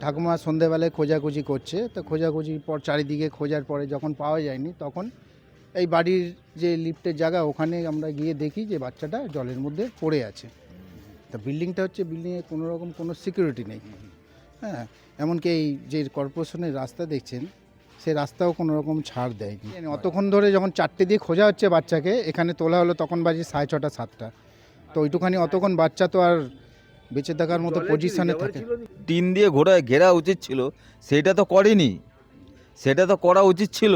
ঠাকুমা সন্ধেবেলায় খোঁজাখুঁজি করছে, তো খোঁজাখুঁজির পর চারিদিকে খোঁজার পরে যখন পাওয়া যায়নি, তখন এই বাড়ির যে লিফটের জায়গা ওখানে আমরা গিয়ে দেখি যে বাচ্চাটা জলের মধ্যে পড়ে আছে। তা বিল্ডিংটা হচ্ছে, বিল্ডিংয়ে কোনো রকম কোনো সিকিউরিটি নেই। হ্যাঁ, এমনকি এই যে কর্পোরেশনের রাস্তা দেখছেন, সে রাস্তাও কোনো রকম ছাড় দেয়নি। অতক্ষণ ধরে যখন 4টে দিয়ে খোঁজা হচ্ছে বাচ্চাকে, এখানে তোলা হলো তখন বাজে 6:30 7টা। তো ওইটুখানি অতক্ষণ বাচ্চা তো আর বেঁচে থাকার মতো পজিশনে থাকে। টিন দিয়ে ঘেরা উচিত ছিল, সেটা তো করেনি, সেটা তো করা উচিত ছিল।